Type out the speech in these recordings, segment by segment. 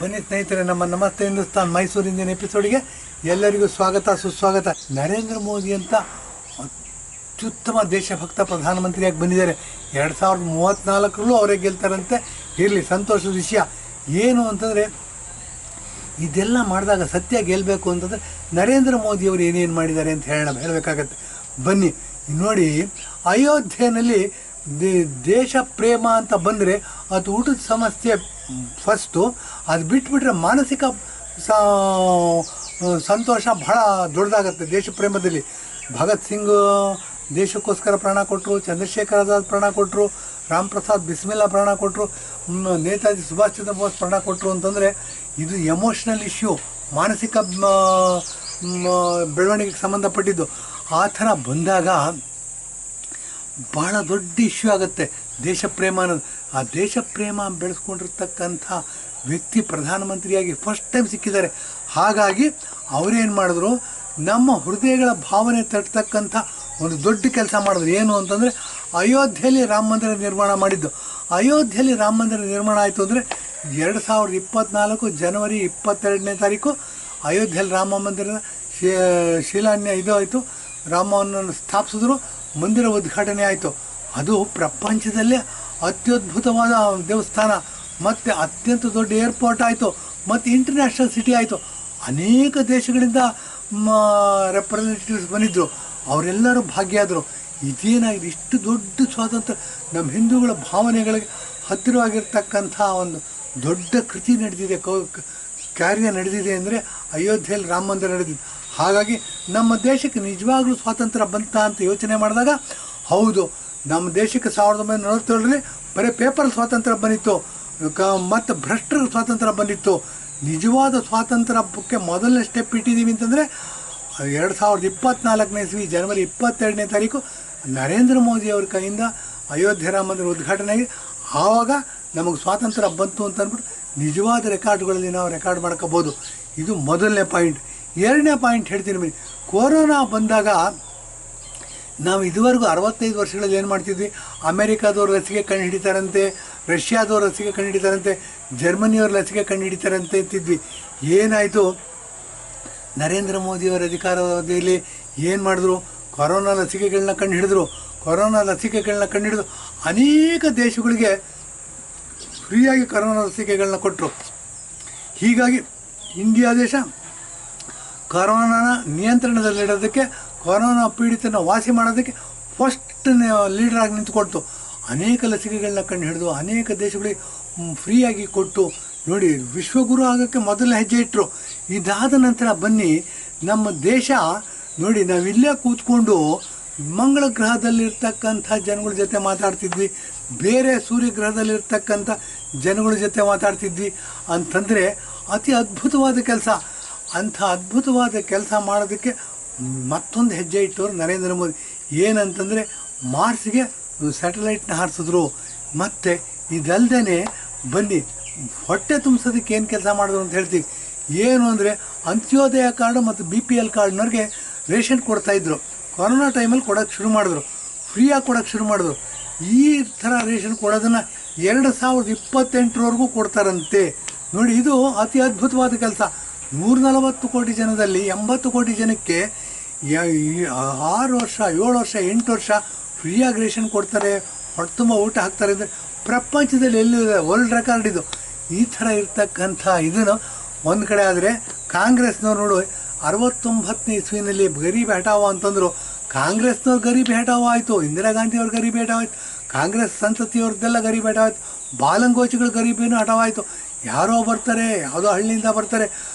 ಬನ್ನಿ ಸ್ನೇಹಿತರೆ, ನಮ್ಮ ನಮಸ್ತೆ ಹಿಂದೂಸ್ತಾನ್ ಮೈಸೂರು ಇಂದಿನ ಎಪಿಸೋಡ್ಗೆ ಎಲ್ಲರಿಗೂ ಸ್ವಾಗತ ಸುಸ್ವಾಗತ. ನರೇಂದ್ರ ಮೋದಿ ಅಂತ ಅತ್ಯುತ್ತಮ ದೇಶಭಕ್ತ ಪ್ರಧಾನಮಂತ್ರಿಯಾಗಿ ಬಂದಿದ್ದಾರೆ. 2034ರಲ್ಲೂ ಅವರೇ ಗೆಲ್ತಾರಂತೆ. ಇರಲಿ, ಸಂತೋಷದ ವಿಷಯ. ಏನು ಅಂತಂದರೆ, ಇದೆಲ್ಲ ಮಾಡಿದಾಗ ಸತ್ಯ ಗೆಲ್ಲಬೇಕು ಅಂತಂದರೆ ನರೇಂದ್ರ ಮೋದಿಯವರು ಏನೇನು ಮಾಡಿದ್ದಾರೆ ಅಂತ ಹೇಳಬೇಕಾಗತ್ತೆ. ಬನ್ನಿ ನೋಡಿ. ಅಯೋಧ್ಯೆಯಲ್ಲಿ ದೇಶ ಪ್ರೇಮ ಅಂತ ಬಂದರೆ ಅದು ಊಟದ ಸಮಸ್ಯೆ ಫಸ್ಟು. ಅದು ಬಿಟ್ಬಿಟ್ರೆ ಮಾನಸಿಕ ಸಂತೋಷ ಬಹಳ ದೊಡ್ಡದಾಗತ್ತೆ. ದೇಶ ಪ್ರೇಮದಲ್ಲಿ ಭಗತ್ ಸಿಂಗ್ ದೇಶಕ್ಕೋಸ್ಕರ ಪ್ರಾಣ ಕೊಟ್ಟರು, ಚಂದ್ರಶೇಖರ್ ಆಜಾದ್ ಪ್ರಾಣ ಕೊಟ್ಟರು, ರಾಮ್ ಪ್ರಸಾದ್ ಬಿಸ್ಮಿಲ್ಲಾ ಪ್ರಾಣ ಕೊಟ್ಟರು, ನೇತಾಜಿ ಸುಭಾಷ್ ಚಂದ್ರ ಬೋಸ್ ಪ್ರಾಣ ಕೊಟ್ಟರು. ಅಂತಂದರೆ ಇದು ಎಮೋಷ್ನಲ್ ಇಶ್ಯೂ, ಮಾನಸಿಕ ಬೆಳವಣಿಗೆಗೆ ಸಂಬಂಧಪಟ್ಟಿದ್ದು. ಆ ಥರ ಬಂದಾಗ ಭಾಳ ದೊಡ್ಡ ಇಶ್ಯೂ ಆಗುತ್ತೆ ದೇಶ ಪ್ರೇಮ ಅನ್ನೋದು. ಆ ದೇಶ ಪ್ರೇಮ ಬೆಳೆಸ್ಕೊಂಡಿರ್ತಕ್ಕಂಥ ವ್ಯಕ್ತಿ ಪ್ರಧಾನಮಂತ್ರಿಯಾಗಿ ಫಸ್ಟ್ ಟೈಮ್ ಸಿಕ್ಕಿದ್ದಾರೆ. ಹಾಗಾಗಿ ಅವರೇನು ಮಾಡಿದ್ರು, ನಮ್ಮ ಹೃದಯಗಳ ಭಾವನೆ ತಟ್ಟತಕ್ಕಂಥ ಒಂದು ದೊಡ್ಡ ಕೆಲಸ ಮಾಡಿದ್ರು. ಏನು ಅಂತಂದರೆ, ಅಯೋಧ್ಯೆಯಲ್ಲಿ ರಾಮ ಮಂದಿರ ನಿರ್ಮಾಣ ಮಾಡಿದ್ದು. ಅಯೋಧ್ಯೆಯಲ್ಲಿ ರಾಮ ಮಂದಿರ ನಿರ್ಮಾಣ ಆಯಿತು ಅಂದರೆ 2024 ಜನವರಿ 22ನೇ ತಾರೀಕು ಅಯೋಧ್ಯೆಯಲ್ಲಿ ರಾಮ ಮಂದಿರದ ಇದು ಆಯಿತು. ರಾಮವನ್ನು ಸ್ಥಾಪಿಸಿದ್ರು, ಮಂದಿರ ಉದ್ಘಾಟನೆ ಆಯಿತು. ಅದು ಪ್ರಪಂಚದಲ್ಲೇ ಅತ್ಯದ್ಭುತವಾದ ದೇವಸ್ಥಾನ, ಮತ್ತು ಅತ್ಯಂತ ದೊಡ್ಡ ಏರ್ಪೋರ್ಟ್ ಆಯಿತು, ಮತ್ತು ಇಂಟರ್ನ್ಯಾಷನಲ್ ಸಿಟಿ ಆಯಿತು. ಅನೇಕ ದೇಶಗಳಿಂದ ರೆಪ್ರೆಸೆಂಟೇಟಿವ್ಸ್ ಬಂದಿದ್ದರು, ಅವರೆಲ್ಲರೂ ಭಾಗಿಯಾದರು. ಇದೇನಾಗಿದೆ, ಇಷ್ಟು ದೊಡ್ಡ ಸ್ವಾತಂತ್ರ್ಯ, ನಮ್ಮ ಹಿಂದೂಗಳ ಭಾವನೆಗಳಿಗೆ ಹತ್ತಿರವಾಗಿರ್ತಕ್ಕಂಥ ಒಂದು ದೊಡ್ಡ ಕೃತಿ ನಡೆದಿದೆ, ಕಾರ್ಯ ನಡೆದಿದೆ ಅಂದರೆ ಅಯೋಧ್ಯೆಯಲ್ಲಿ ರಾಮ ಮಂದಿರ ನಡೆದಿದೆ. ಹಾಗಾಗಿ ನಮ್ಮ ದೇಶಕ್ಕೆ ನಿಜವಾಗ್ಲೂ ಸ್ವಾತಂತ್ರ್ಯ ಬಂತ ಅಂತ ಯೋಚನೆ ಮಾಡಿದಾಗ, ಹೌದು, ನಮ್ಮ ದೇಶಕ್ಕೆ 1947ರಲ್ಲಿ ಬರೀ ಪೇಪರ್ ಸ್ವಾತಂತ್ರ್ಯ ಬಂದಿತ್ತು, ಮತ್ತು ಭ್ರಷ್ಟರ ಸ್ವಾತಂತ್ರ್ಯ ಬಂದಿತ್ತು. ನಿಜವಾದ ಸ್ವಾತಂತ್ರ್ಯಕ್ಕೆ ಮೊದಲನೇ ಸ್ಟೆಪ್ ಇಟ್ಟಿದ್ದೀವಿ ಅಂತಂದರೆ 2024ನೇ ಇಸ್ವಿ ಜನವರಿ 22ನೇ ತಾರೀಕು ನರೇಂದ್ರ ಮೋದಿಯವ್ರ ಕೈಯಿಂದ ಅಯೋಧ್ಯೆ ರಾಮ ಮಂದಿರ ಉದ್ಘಾಟನೆ ಆಗಿ, ಆವಾಗ ನಮಗೆ ಸ್ವಾತಂತ್ರ್ಯ ಬಂತು ಅಂತ ಅಂದ್ಬಿಟ್ಟು ನಿಜವಾದ ರೆಕಾರ್ಡ್ಗಳಲ್ಲಿ ನಾವು ರೆಕಾರ್ಡ್ ಮಾಡ್ಕೋಬೋದು. ಇದು ಮೊದಲನೇ ಪಾಯಿಂಟ್. ಎರಡನೇ ಪಾಯಿಂಟ್ ಹೇಳ್ತೀನಿ ಬನ್ನಿ. ಕೊರೋನಾ ಬಂದಾಗ ನಾವು ಇದುವರೆಗೂ 65 ವರ್ಷಗಳಲ್ಲಿ ಏನು ಮಾಡ್ತಿದ್ವಿ, ಅಮೇರಿಕಾದವ್ರು ಲಸಿಕೆ ಕಂಡು ಹಿಡಿತಾರಂತೆ, ರಷ್ಯಾದವ್ರು ಲಸಿಕೆ ಕಂಡು ಹಿಡಿತಾರಂತೆ, ಜರ್ಮನಿಯವ್ರ ಲಸಿಕೆ ಕಂಡು ಹಿಡಿತಾರಂತೆ ಅಂತಿದ್ವಿ. ಏನಾಯಿತು, ನರೇಂದ್ರ ಮೋದಿಯವರ ಅಧಿಕಾರಾವಧಿಯಲ್ಲಿ ಏನು ಮಾಡಿದ್ರು, ಕೊರೋನಾ ಲಸಿಕೆಗಳನ್ನ ಕಂಡು ಹಿಡಿದ್ರು. ಕೊರೋನಾ ಲಸಿಕೆಗಳನ್ನ ಕಂಡು ಹಿಡಿದು ಅನೇಕ ದೇಶಗಳಿಗೆ ಫ್ರೀಯಾಗಿ ಕೊರೋನಾ ಲಸಿಕೆಗಳನ್ನ ಕೊಟ್ಟರು. ಹೀಗಾಗಿ ಇಂಡಿಯಾ ದೇಶ ಕೊರೋನಾನ ನಿಯಂತ್ರಣದಲ್ಲಿಡೋದಕ್ಕೆ, ಕೊರೋನಾ ಪೀಡಿತನ ವಾಸಿ ಮಾಡೋದಕ್ಕೆ ಫಸ್ಟ್ ಲೀಡರಾಗಿ ನಿಂತ್ಕೊಳ್ತು. ಅನೇಕ ಲಸಿಕೆಗಳನ್ನ ಕಂಡು ಹಿಡಿದು ಅನೇಕ ದೇಶಗಳಿಗೆ ಫ್ರೀಯಾಗಿ ಕೊಟ್ಟು ನೋಡಿ, ವಿಶ್ವಗುರು ಆಗೋಕ್ಕೆ ಮೊದಲನೇ ಹೆಜ್ಜೆ ಇಟ್ಟರು. ಇದಾದ ನಂತರ ಬನ್ನಿ, ನಮ್ಮ ದೇಶ ನೋಡಿ, ನಾವಿಲ್ಲೇ ಕೂತ್ಕೊಂಡು ಮಂಗಳ ಗ್ರಹದಲ್ಲಿರ್ತಕ್ಕಂಥ ಜನಗಳ ಜೊತೆ ಮಾತಾಡ್ತಿದ್ವಿ, ಬೇರೆ ಸೂರ್ಯಗ್ರಹದಲ್ಲಿರ್ತಕ್ಕಂಥ ಜನಗಳ ಜೊತೆ ಮಾತಾಡ್ತಿದ್ವಿ. ಅಂತಂದರೆ ಅತಿ ಅದ್ಭುತವಾದ ಕೆಲಸ. ಅಂಥ ಅದ್ಭುತವಾದ ಕೆಲಸ ಮಾಡೋದಕ್ಕೆ ಮತ್ತೊಂದು ಹೆಜ್ಜೆ ಇಟ್ಟವರು ನರೇಂದ್ರ ಮೋದಿ. ಏನಂತಂದರೆ, ಮಾರ್ಸ್ಗೆ ಸ್ಯಾಟಲೈಟ್ನ ಹಾರಿಸಿದ್ರು. ಮತ್ತು ಇದಲ್ದೇ ಬನ್ನಿ, ಹೊಟ್ಟೆ ತುಂಬಿಸೋದಕ್ಕೆ ಏನು ಕೆಲಸ ಮಾಡಿದ್ರು ಅಂತ ಹೇಳ್ತೀವಿ. ಏನು ಅಂದರೆ, ಅಂತ್ಯೋದಯ ಕಾರ್ಡ್ ಮತ್ತು BPL ಕಾರ್ಡ್ನವ್ರಿಗೆ ರೇಷನ್ ಕೊಡ್ತಾಯಿದ್ರು. ಕೊರೋನಾ ಟೈಮಲ್ಲಿ ಕೊಡೋಕ್ಕೆ ಶುರು ಮಾಡಿದ್ರು, ಫ್ರೀಯಾಗಿ ಕೊಡೋಕ್ಕೆ ಶುರು ಮಾಡಿದ್ರು. ಈ ಥರ ರೇಷನ್ ಕೊಡೋದನ್ನು 2028ರವರೆಗೂ ಕೊಡ್ತಾರಂತೆ. ನೋಡಿ, ಇದು ಅತಿ ಅದ್ಭುತವಾದ ಕೆಲಸ. 140 ಕೋಟಿ ಜನದಲ್ಲಿ 80 ಕೋಟಿ ಜನಕ್ಕೆ 6 ವರ್ಷ 7 ವರ್ಷ 8 ವರ್ಷ ಫ್ರೀಯಾಗಿ ರೇಷನ್ ಕೊಡ್ತಾರೆ, ಹೊಟ್ಟೆ ತುಂಬ ಊಟ ಹಾಕ್ತಾರೆ ಅಂದರೆ ಪ್ರಪಂಚದಲ್ಲಿ ಎಲ್ಲಿದೆ, ವರ್ಲ್ಡ್ ರೆಕಾರ್ಡ್ ಇದು. ಈ ಥರ ಇರ್ತಕ್ಕಂಥ ಇದನ್ನು ಒಂದು ಕಡೆ ಆದರೆ, ಕಾಂಗ್ರೆಸ್ನವ್ರು ನೋಡು, 69ನೇ ಇಸ್ವಿನಲ್ಲಿ ಗರೀಬ್ ಹಟಾವ ಅಂತಂದರು. ಕಾಂಗ್ರೆಸ್ನವ್ರು ಗರೀಬ್ ಹಟಾವ ಆಯಿತು, ಇಂದಿರಾ ಗಾಂಧಿಯವ್ರು ಗರೀಬ್ ಹಟಾವ ಆಯಿತು, ಕಾಂಗ್ರೆಸ್ ಸಂಸತಿಯವ್ರದ್ದೆಲ್ಲ ಗರೀಬ್ ಹಟಾವ ಆಯಿತು, ಬಾಲಂಗೋಚಿಗಳು ಗರೀಬೇನು ಹಟಾವ ಆಯಿತು. ಯಾರೋ ಬರ್ತಾರೆ, ಯಾವುದೋ ಹಳ್ಳಿಯಿಂದ ಬರ್ತಾರೆ,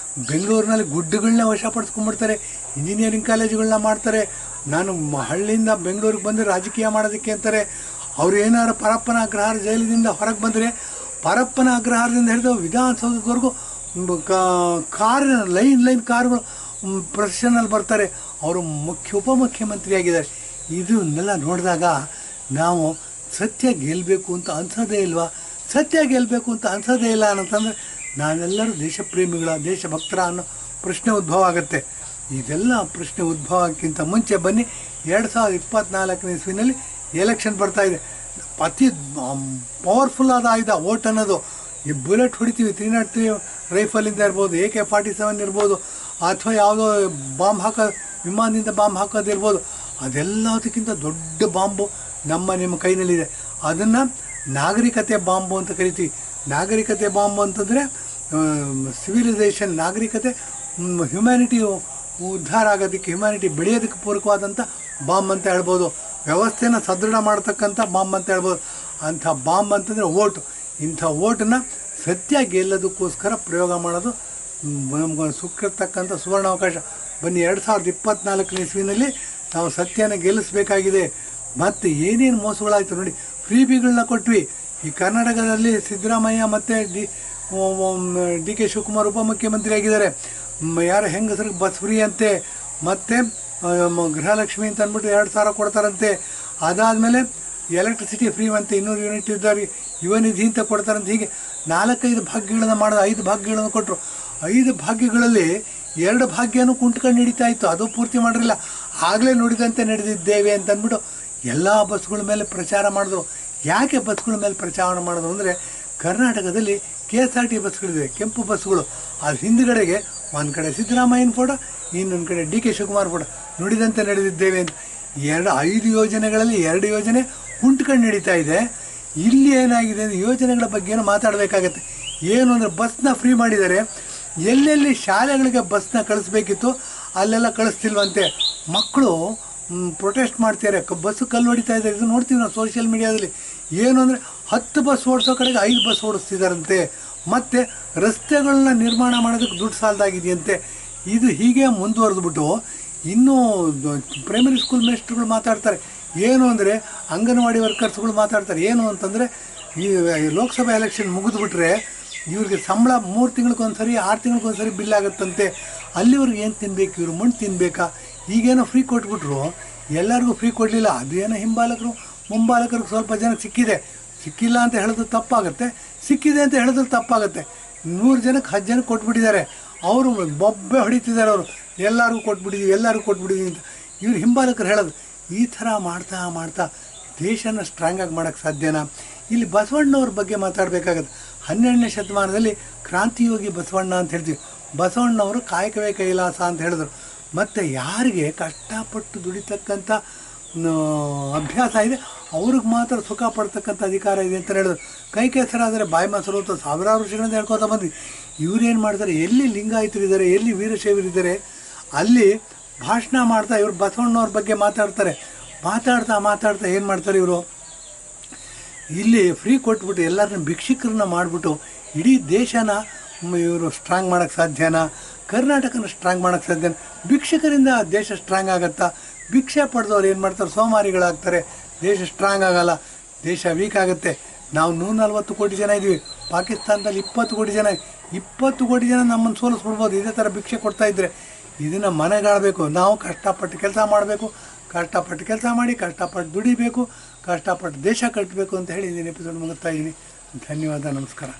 ಬೆಂಗಳೂರಿನಲ್ಲಿ ಗುಡ್ಡಗಳನ್ನ ವಶಪಡಿಸ್ಕೊಂಡ್ಬಿಡ್ತಾರೆ, ಇಂಜಿನಿಯರಿಂಗ್ ಕಾಲೇಜುಗಳನ್ನ ಮಾಡ್ತಾರೆ. ನಾನು ಹಳ್ಳಿಯಿಂದ ಬೆಂಗಳೂರಿಗೆ ಬಂದರೆ ರಾಜಕೀಯ ಮಾಡೋದಕ್ಕೆ ಅಂತಾರೆ. ಅವ್ರು ಏನಾರು ಪರಪ್ಪನ ಅಗ್ರಹಾರ ಜೈಲಿನಿಂದ ಹೊರಗೆ ಬಂದರೆ, ಪರಪ್ಪನ ಅಗ್ರಹಾರದಿಂದ ಹಿಡಿದು ವಿಧಾನಸೌಧದವರೆಗೂ ಕಾರಿನ ಲೈನ್ ಕಾರುಗಳು ಪ್ರೊಸೆಷನಲ್ಲಿ ಬರ್ತಾರೆ. ಅವರು ಉಪಮುಖ್ಯಮಂತ್ರಿಯಾಗಿದ್ದಾರೆ. ಇದನ್ನೆಲ್ಲ ನೋಡಿದಾಗ ನಾವು ಸತ್ಯ ಗೆಲ್ಲಬೇಕು ಅಂತ ಅನ್ಸೋದೇ ಇಲ್ವಾ? ಸತ್ಯ ಗೆಲ್ಲಬೇಕು ಅಂತ ಅನ್ಸೋದೇ ಇಲ್ಲ ಅಂತಂದರೆ ನಾವೆಲ್ಲರೂ ದೇಶಪ್ರೇಮಿಗಳ, ದೇಶಭಕ್ತರ ಅನ್ನೋ ಪ್ರಶ್ನೆ ಉದ್ಭವ ಆಗುತ್ತೆ. ಇದೆಲ್ಲ ಪ್ರಶ್ನೆ ಉದ್ಭವ ಆಗೋಕ್ಕಿಂತ ಮುಂಚೆ ಬನ್ನಿ, 2024ನೇ ಇಸ್ವಿನಲ್ಲಿ ಎಲೆಕ್ಷನ್ ಬರ್ತಾಯಿದೆ. ಅತಿ ಪವರ್ಫುಲ್ ಆದ ಆಯುಧ ವೋಟ್ ಅನ್ನೋದು. ಈ ಬುಲೆಟ್ ಹೊಡಿತೀವಿ, 303 ರೈಫಲಿಂದ ಇರ್ಬೋದು, AK-47 ಇರ್ಬೋದು, ಅಥವಾ ಯಾವುದೋ ಬಾಂಬ್ ವಿಮಾನದಿಂದ ಬಾಂಬ್ ಹಾಕೋದಿರ್ಬೋದು. ಅದೆಲ್ಲದಕ್ಕಿಂತ ದೊಡ್ಡ ಬಾಂಬು ನಿಮ್ಮ ಕೈನಲ್ಲಿದೆ. ಅದನ್ನು ನಾಗರಿಕತೆ ಬಾಂಬು ಅಂತ ಕರಿತೀವಿ. ನಾಗರಿಕತೆ ಬಾಂಬು ಅಂತಂದರೆ ಸಿವಿಲೈಸೇಷನ್, ನಾಗರಿಕತೆ, ಹ್ಯುಮ್ಯಾನಿಟಿ ಉದ್ಧಾರ ಆಗೋದಕ್ಕೆ, ಹ್ಯುಮ್ಯಾನಿಟಿ ಬೆಳೆಯೋದಕ್ಕೆ ಪೂರಕವಾದಂಥ ಬಾಂಬ್ ಅಂತ ಹೇಳ್ಬೋದು. ವ್ಯವಸ್ಥೆನ ಸದೃಢ ಮಾಡ್ತಕ್ಕಂಥ ಬಾಂಬ್ ಅಂತ ಹೇಳ್ಬೋದು. ಅಂಥ ಬಾಂಬ್ ಅಂತಂದರೆ ಓಟು. ಇಂಥ ಓಟನ್ನು ಸತ್ಯ ಗೆಲ್ಲೋದಕ್ಕೋಸ್ಕರ ಪ್ರಯೋಗ ಮಾಡೋದು ನಮ್ಗೆ ಸಿಕ್ಕಿರ್ತಕ್ಕಂಥ ಸುವರ್ಣಾವಕಾಶ. ಬನ್ನಿ, 2024 ಇಸ್ವಿನಲ್ಲಿ ನಾವು ಸತ್ಯನ ಗೆಲ್ಲಿಸಬೇಕಾಗಿದೆ. ಮತ್ತು ಏನೇನು ಮೋಸಗಳಾಯಿತು ನೋಡಿ. ಫ್ರೀಬಿಗಳನ್ನ ಕೊಟ್ವಿ. ಈ ಕರ್ನಾಟಕದಲ್ಲಿ ಸಿದ್ದರಾಮಯ್ಯ ಮತ್ತು DK ಶಿವಕುಮಾರ್ ಉಪಮುಖ್ಯಮಂತ್ರಿ ಆಗಿದ್ದಾರೆ. ಯಾರು ಹೆಂಗಸರಿಗೆ ಬಸ್ ಫ್ರೀ ಅಂತೆ, ಮತ್ತು ಗೃಹಲಕ್ಷ್ಮಿ ಅಂತ ಅಂದ್ಬಿಟ್ಟು 2,000 ಕೊಡ್ತಾರಂತೆ. ಅದಾದಮೇಲೆ ಎಲೆಕ್ಟ್ರಿಸಿಟಿ ಫ್ರೀ ಅಂತೆ, 200 ಯೂನಿಟ್ ಇದ್ದಾರೆ, ಯುವ ನಿಧಿ ಅಂತ ಕೊಡ್ತಾರಂತೆ. ಹೀಗೆ 4-5 ಭಾಗ್ಯಗಳನ್ನು ಮಾಡೋದು. 5 ಭಾಗ್ಯಗಳನ್ನು ಕೊಟ್ಟರು. 5 ಭಾಗ್ಯಗಳಲ್ಲಿ 2 ಭಾಗ್ಯನೂ ಕುಂಟ್ಕೊಂಡು ನಡೀತಾ ಇತ್ತು. ಅದು ಪೂರ್ತಿ ಮಾಡಿರಲಿಲ್ಲ. ಆಗಲೇ ನುಡಿದಂತೆ ನಡೆದಿದ್ದೇವೆ ಅಂತ ಅಂದ್ಬಿಟ್ಟು ಎಲ್ಲ ಬಸ್ಗಳ ಮೇಲೆ ಪ್ರಚಾರ ಮಾಡಿದ್ರು. ಯಾಕೆ ಬಸ್ಗಳ ಮೇಲೆ ಪ್ರಚಾರ ಮಾಡಿದ್ರು ಅಂದರೆ, ಕರ್ನಾಟಕದಲ್ಲಿ KSRT ಬಸ್ಗಳಿವೆ, ಕೆಂಪು ಬಸ್ಗಳು. ಅದು ಹಿಂದುಗಡೆಗೆ ಒಂದು ಕಡೆ ಸಿದ್ದರಾಮಯ್ಯನ ಫೋಟೋ, ಇನ್ನೊಂದು ಕಡೆ DK ಶಿವಕುಮಾರ್ ಫೋಟೋ. ನುಡಿದಂತೆ ನಡೆದಿದ್ದೇವೆ ಅಂತ 5 ಯೋಜನೆಗಳಲ್ಲಿ 2 ಯೋಜನೆ ಕುಂಟ್ಕೊಂಡು ನಡೀತಾ ಇದೆ. ಇಲ್ಲಿ ಏನಾಗಿದೆ ಅಂದರೆ, ಯೋಜನೆಗಳ ಬಗ್ಗೆನೂ ಮಾತಾಡಬೇಕಾಗತ್ತೆ. ಏನು ಅಂದರೆ, ಬಸ್ನ ಫ್ರೀ ಮಾಡಿದ್ದಾರೆ. ಎಲ್ಲೆಲ್ಲಿ ಶಾಲೆಗಳಿಗೆ ಬಸ್ನ ಕಳಿಸ್ಬೇಕಿತ್ತು ಅಲ್ಲೆಲ್ಲ ಕಳಿಸ್ತಿಲ್ವಂತೆ. ಮಕ್ಕಳು ಪ್ರೊಟೆಸ್ಟ್ ಮಾಡ್ತಾರೆ, ಬಸ್ಸು ಕಲ್ಲು ಹೊಡಿತಾ ಇದ್ದಾರೆ. ಇದು ನೋಡ್ತೀವಿ ನಾವು ಸೋಷಿಯಲ್ ಮೀಡಿಯಾದಲ್ಲಿ. ಏನು ಅಂದರೆ, 10 ಬಸ್ ಓಡಿಸೋ ಕಡೆಗೆ 5 ಬಸ್ ಓಡಿಸ್ತಿದ್ದಾರಂತೆ. ಮತ್ತು ರಸ್ತೆಗಳನ್ನ ನಿರ್ಮಾಣ ಮಾಡೋದಕ್ಕೆ ದುಡ್ಡು ಸಾಲದಾಗಿದೆಯಂತೆ. ಇದು ಹೀಗೆ ಮುಂದುವರೆದ್ಬಿಟ್ಟು ಇನ್ನೂ ಪ್ರೈಮರಿ ಸ್ಕೂಲ್ ಮೇಸ್ಟ್ರುಗಳು ಮಾತಾಡ್ತಾರೆ. ಏನು ಅಂದರೆ, ಅಂಗನವಾಡಿ ವರ್ಕರ್ಸ್ಗಳು ಮಾತಾಡ್ತಾರೆ. ಏನು ಅಂತಂದರೆ, ಈ ಲೋಕಸಭಾ ಎಲೆಕ್ಷನ್ ಮುಗಿದ್ಬಿಟ್ರೆ ಇವ್ರಿಗೆ ಸಂಬಳ 3 ತಿಂಗಳಿಗೊಂದ್ಸರಿ 6 ತಿಂಗಳಿಗೊಂದ್ಸರಿ ಬಿಲ್ ಆಗುತ್ತಂತೆ. ಅಲ್ಲಿವ್ರಿಗೆ ಏನು ತಿನ್ನಬೇಕು, ಇವರು ಮಣ್ಣು ತಿನ್ನಬೇಕಾ? ಈಗೇನೋ ಫ್ರೀ ಕೊಟ್ಬಿಟ್ರು, ಎಲ್ಲರಿಗೂ ಫ್ರೀ ಕೊಡಲಿಲ್ಲ. ಅದೇನೋ ಹಿಂಬಾಲಕರು ಮುಂಬಾಲಕರಿಗೆ ಸ್ವಲ್ಪ ಜನ ಸಿಕ್ಕಿಲ್ಲ ಅಂತ ಹೇಳಿದ್ರೆ ತಪ್ಪಾಗುತ್ತೆ, ಸಿಕ್ಕಿದೆ ಅಂತ ಹೇಳಿದ್ರೆ ತಪ್ಪಾಗುತ್ತೆ. 100 ಜನಕ್ಕೆ 10 ಜನಕ್ಕೆ ಕೊಟ್ಬಿಟ್ಟಿದ್ದಾರೆ. ಅವರು ಬೊಬ್ಬೆ ಹೊಡಿತಿದ್ದಾರೆ. ಅವರು ಎಲ್ಲರಿಗೂ ಕೊಟ್ಬಿಟ್ಟಿದ್ದೀವಿ ಅಂತ ಇವ್ರು ಹಿಂಬಾಲಕರು ಹೇಳೋದು. ಈ ಥರ ಮಾಡ್ತಾ ಮಾಡ್ತಾ ದೇಶನ ಸ್ಟ್ರಾಂಗಾಗಿ ಮಾಡೋಕ್ಕೆ ಸಾಧ್ಯನಾ? ಇಲ್ಲಿ ಬಸವಣ್ಣವ್ರ ಬಗ್ಗೆ ಮಾತಾಡಬೇಕಾಗತ್ತೆ. 12ನೇ ಶತಮಾನದಲ್ಲಿ ಕ್ರಾಂತಿಯೋಗಿ ಬಸವಣ್ಣ ಅಂತ ಹೇಳ್ತೀವಿ. ಬಸವಣ್ಣವರು ಕಾಯಕವೇ ಕೈಲಾಸ ಅಂತ ಹೇಳಿದ್ರು. ಮತ್ತು ಯಾರಿಗೆ ಕಷ್ಟಪಟ್ಟು ದುಡಿತಕ್ಕಂಥ ಅಭ್ಯಾಸ ಇದೆ ಅವ್ರಿಗೆ ಮಾತ್ರ ಸುಖ ಪಡ್ತಕ್ಕಂಥ ಅಧಿಕಾರ ಇದೆ ಅಂತ ಹೇಳಿದ್ರು. ಕೈ ಕೆಸರಾದರೆ ಬಾಯಿ ಮೊಸರು ಅಂತ ಸಾವಿರಾರು ವರ್ಷಗಳಿಂದ ಹೇಳ್ಕೊತಾ ಬಂದ್ವಿ. ಇವರೇನು ಮಾಡ್ತಾರೆ, ಎಲ್ಲಿ ಲಿಂಗಾಯತರಿದ್ದಾರೆ, ಎಲ್ಲಿ ವೀರಶೈವರಿದ್ದಾರೆ, ಅಲ್ಲಿ ಭಾಷಣ ಮಾಡ್ತಾ ಇವರು ಬಸವಣ್ಣವ್ರ ಬಗ್ಗೆ ಮಾತಾಡ್ತಾ ಏನು ಮಾಡ್ತಾರೆ ಇವರು, ಇಲ್ಲಿ ಫ್ರೀ ಕೊಟ್ಬಿಟ್ಟು ಎಲ್ಲರನ್ನ ಭಿಕ್ಷುಕರನ್ನ ಮಾಡಿಬಿಟ್ಟು ಇಡೀ ದೇಶನ ಇವರು ಸ್ಟ್ರಾಂಗ್ ಮಾಡೋಕ್ಕೆ ಸಾಧ್ಯನಾ? ಕರ್ನಾಟಕನ ಸ್ಟ್ರಾಂಗ್ ಮಾಡೋಕ್ಕೆ ಸಾಧ್ಯನಾ? ಭಿಕ್ಷುಕರಿಂದ ದೇಶ ಸ್ಟ್ರಾಂಗ್ ಆಗುತ್ತಾ? ಭಿಕ್ಷೆ ಪಡೆದವ್ರು ಏನು ಮಾಡ್ತಾರೆ, ಸೋಮಾರಿಗಳಾಗ್ತಾರೆ. ದೇಶ ಸ್ಟ್ರಾಂಗ್ ಆಗೋಲ್ಲ, ದೇಶ ವೀಕ್ ಆಗುತ್ತೆ. ನಾವು 140 ಕೋಟಿ ಜನ ಇದ್ದೀವಿ. ಪಾಕಿಸ್ತಾನದಲ್ಲಿ 20 ಕೋಟಿ ಜನ, 20 ಕೋಟಿ ಜನ ನಮ್ಮನ್ನು ಸೋಲಿಸ್ಬಿಡ್ಬೋದು ಇದೇ ಥರ ಭಿಕ್ಷೆ ಕೊಡ್ತಾಯಿದ್ರೆ. ಇದನ್ನು ಮನೆಗಾಳಬೇಕು. ನಾವು ಕಷ್ಟಪಟ್ಟು ಕೆಲಸ ಮಾಡಬೇಕು, ಕಷ್ಟಪಟ್ಟು ಕೆಲಸ ಮಾಡಿ, ಕಷ್ಟಪಟ್ಟು ದುಡಿಬೇಕು, ಕಷ್ಟಪಟ್ಟು ದೇಶ ಕಟ್ಟಬೇಕು ಅಂತ ಹೇಳಿ ಇದನ್ನು ಎಪಿಸೋಡ್ ಮುಗಿಸ್ತಾ ಇದ್ದೀನಿ. ಧನ್ಯವಾದ, ನಮಸ್ಕಾರ.